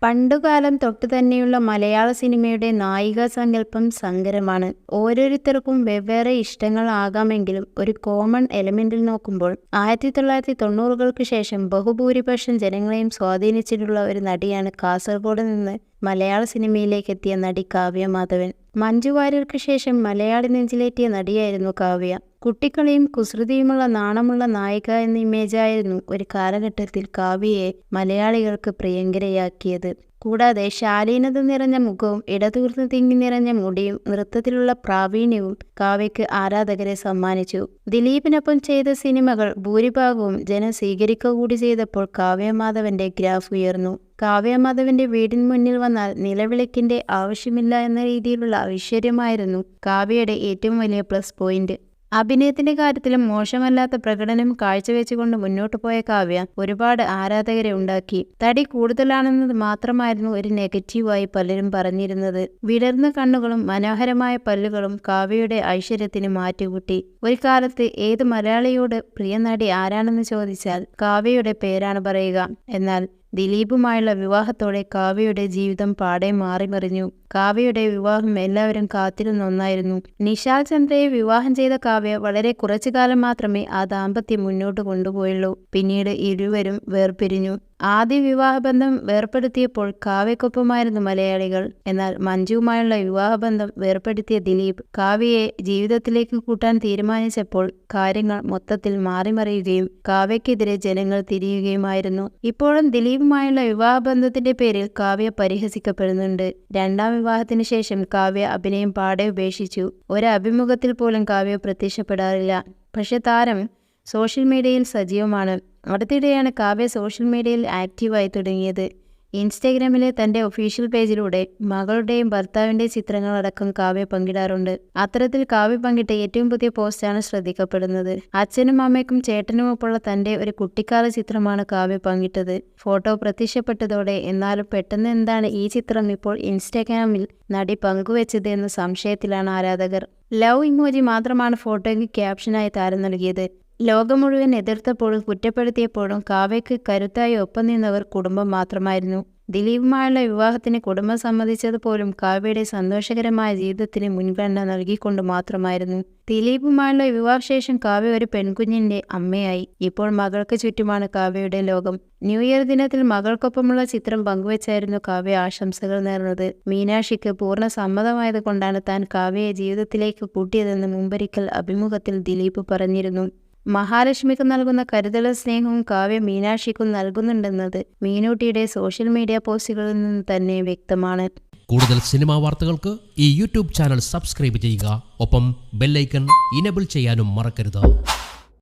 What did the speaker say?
പണ്ടുകാലം തൊട്ടുതന്നെയുള്ള മലയാള സിനിമയുടെ നായികാ സങ്കല്പം സങ്കരമാണ്. ഓരോരുത്തർക്കും വെവ്വേറെ ഇഷ്ടങ്ങളാകാമെങ്കിലും ഒരു കോമൺ എലമെന്റിൽ നോക്കുമ്പോൾ 1990-കൾക്ക് ശേഷം ബഹുഭൂരിപക്ഷം ജനങ്ങളെയും സ്വാധീനിച്ചിട്ടുള്ള ഒരു നടിയാണ് കാസർഗോഡ് നിന്ന് മലയാള സിനിമയിലേക്ക് എത്തിയ നടി കാവ്യ മാധവൻ. മഞ്ജു വാര്യർക്ക് ശേഷം മലയാളി നെഞ്ചിലേറ്റിയ നടിയായിരുന്നു കാവ്യ. കുട്ടിക്കളിയും കുസൃതിയുമുള്ള നാണമുള്ള നായിക എന്ന ഇമേജായിരുന്നു ഒരു കാലഘട്ടത്തിൽ കാവ്യയെ മലയാളികൾക്ക് പ്രിയങ്കരയാക്കിയത്. കൂടാതെ ശാലീനത നിറഞ്ഞ മുഖവും ഇടതൂർന്ന് തിങ്ങി നിറഞ്ഞ മുടിയും നൃത്തത്തിലുള്ള പ്രാവീണ്യവും കാവ്യയ്ക്ക് ആരാധകരെ സമ്മാനിച്ചു. ദിലീപിനൊപ്പം ചെയ്ത സിനിമകൾ ഭൂരിഭാഗവും ജനം സ്വീകരിക്കുക കൂടി ചെയ്തപ്പോൾ കാവ്യ മാധവന്റെ ഗ്രാഫ് ഉയർന്നു. കാവ്യ മാധവന്റെ വീടിന് മുന്നിൽ വന്നാൽ നിലവിളക്കിന്റെ ആവശ്യമില്ല എന്ന രീതിയിലുള്ള ഐശ്വര്യമായിരുന്നു കാവ്യയുടെ ഏറ്റവും വലിയ പ്ലസ് പോയിന്റ്. അഭിനയത്തിന്റെ കാര്യത്തിലും മോശമല്ലാത്ത പ്രകടനം കാഴ്ചവെച്ചുകൊണ്ട് മുന്നോട്ടു പോയ കാവ്യ ഒരുപാട് ആരാധകരെ ഉണ്ടാക്കി. തടി കൂടുതലാണെന്നത് മാത്രമായിരുന്നു ഒരു നെഗറ്റീവായി പലരും പറഞ്ഞിരുന്നത്. വിടർന്ന കണ്ണുകളും മനോഹരമായ പല്ലുകളും കാവ്യയുടെ ഐശ്വര്യത്തിന് മാറ്റുകൂട്ടി. ഒരു കാലത്ത് ഏത് മലയാളിയോട് പ്രിയ നടി ആരാണെന്ന് ചോദിച്ചാൽ കാവ്യയുടെ പേരാണ് പറയുക. എന്നാൽ ദിലീപുമായുള്ള വിവാഹത്തോടെ കാവ്യയുടെ ജീവിതം പാടെ മാറിമറിഞ്ഞു. കാവ്യയുടെ വിവാഹം എല്ലാവരും കാത്തിരുന്ന ഒന്നായിരുന്നു. നിശാൽ ചന്ദ്രയെ വിവാഹം ചെയ്ത കാവ്യ വളരെ കുറച്ചു കാലം മാത്രമേ ആ ദാമ്പത്യം മുന്നോട്ട് കൊണ്ടുപോയുള്ളൂ. പിന്നീട് ഇരുവരും വേർപിരിഞ്ഞു. ആദ്യ വിവാഹബന്ധം വേർപ്പെടുത്തിയപ്പോൾ കാവ്യക്കൊപ്പമായിരുന്നു മലയാളികൾ. എന്നാൽ മഞ്ജുവുമായുള്ള വിവാഹബന്ധം വേർപ്പെടുത്തിയ ദിലീപ് കാവ്യയെ ജീവിതത്തിലേക്ക് കൂട്ടാൻ തീരുമാനിച്ചപ്പോൾ കാര്യങ്ങൾ മൊത്തത്തിൽ മാറിമറിയുകയും കാവ്യക്കെതിരെ ജനങ്ങൾ തിരിയുകയുമായിരുന്നു. ഇപ്പോഴും ദിലീപുമായുള്ള വിവാഹബന്ധത്തിന്റെ പേരിൽ കാവ്യ പരിഹസിക്കപ്പെടുന്നുണ്ട്. രണ്ടാം വിവാഹത്തിന് ശേഷം കാവ്യ അഭിനയം പാടെ ഉപേക്ഷിച്ചു. ഒരു അഭിമുഖത്തിൽ പോലും കാവ്യ പ്രത്യക്ഷപ്പെടാറില്ല. പക്ഷെ താരം സോഷ്യൽ മീഡിയയിൽ സജീവമാണ്. അടുത്തിടെയാണ് കാവ്യ സോഷ്യൽ മീഡിയയിൽ ആക്റ്റീവായി തുടങ്ങിയത്. ഇൻസ്റ്റഗ്രാമിലെ തന്റെ ഒഫീഷ്യൽ പേജിലൂടെ മകളുടെയും ഭർത്താവിൻ്റെയും ചിത്രങ്ങളടക്കം കാവ്യ പങ്കിടാറുണ്ട്. അത്തരത്തിൽ കാവ്യ പങ്കിട്ട ഏറ്റവും പുതിയ പോസ്റ്റാണ് ശ്രദ്ധിക്കപ്പെടുന്നത്. അച്ഛനും അമ്മയ്ക്കും ചേട്ടനുമൊപ്പമുള്ള തന്റെ ഒരു കുട്ടിക്കാല ചിത്രമാണ് കാവ്യ പങ്കിട്ടത്. ഫോട്ടോ പ്രത്യക്ഷപ്പെട്ടതോടെ എന്നാലും പെട്ടെന്ന് എന്താണ് ഈ ചിത്രം ഇപ്പോൾ ഇൻസ്റ്റഗ്രാമിൽ നടി പങ്കുവെച്ചത് എന്ന സംശയത്തിലാണ് ആരാധകർ. ലവ് ഇമോജി മാത്രമാണ് ഫോട്ടോയ്ക്ക് ക്യാപ്ഷനായി താരം നൽകിയത്. ലോകം മുഴുവൻ എതിർത്തപ്പോഴും കുറ്റപ്പെടുത്തിയപ്പോഴും കാവ്യയ്ക്ക് കരുത്തായി ഒപ്പം നിന്നവർ കുടുംബം മാത്രമായിരുന്നു. ദിലീപുമായുള്ള വിവാഹത്തിന് കുടുംബം സമ്മതിച്ചതുപോലും കാവ്യയുടെ സന്തോഷകരമായ ജീവിതത്തിന് മുൻഗണന നൽകിക്കൊണ്ട് മാത്രമായിരുന്നു. ദിലീപുമായുള്ള വിവാഹശേഷം കാവ്യ ഒരു പെൺകുഞ്ഞിന്റെ അമ്മയായി. ഇപ്പോൾ മകൾക്ക് ചുറ്റുമാണ് കാവ്യയുടെ ലോകം. ന്യൂ ഇയർ ദിനത്തിൽ മകൾക്കൊപ്പമുള്ള ചിത്രം പങ്കുവച്ചായിരുന്നു കാവ്യ ആശംസകൾ നേർന്നത്. മീനാക്ഷിക്ക് പൂർണ്ണ സമ്മതമായത് കൊണ്ടാണ് താൻ കാവ്യയെ ജീവിതത്തിലേക്ക് കൂട്ടിയതെന്ന് മുമ്പൊരിക്കൽ അഭിമുഖത്തിൽ ദിലീപ് പറഞ്ഞിരുന്നു. മഹാലക്ഷ്മിക്ക് നൽകുന്ന കരുതലും സ്നേഹവും കാവ്യ മീനാക്ഷിക്കും നൽകുന്നുണ്ടെന്നത് മീനൂട്ടിയുടെ സോഷ്യൽ മീഡിയ പോസ്റ്റുകളിൽ നിന്ന് തന്നെ വ്യക്തമാണ്. കൂടുതൽ സിനിമാ വാർത്തകൾക്ക് ഈ യൂട്യൂബ് ചാനൽ സബ്സ്ക്രൈബ് ചെയ്യുക. ഒപ്പം ബെല്ലൈക്കൺ ഇനേബിൾ ചെയ്യാനും മറക്കരുത്.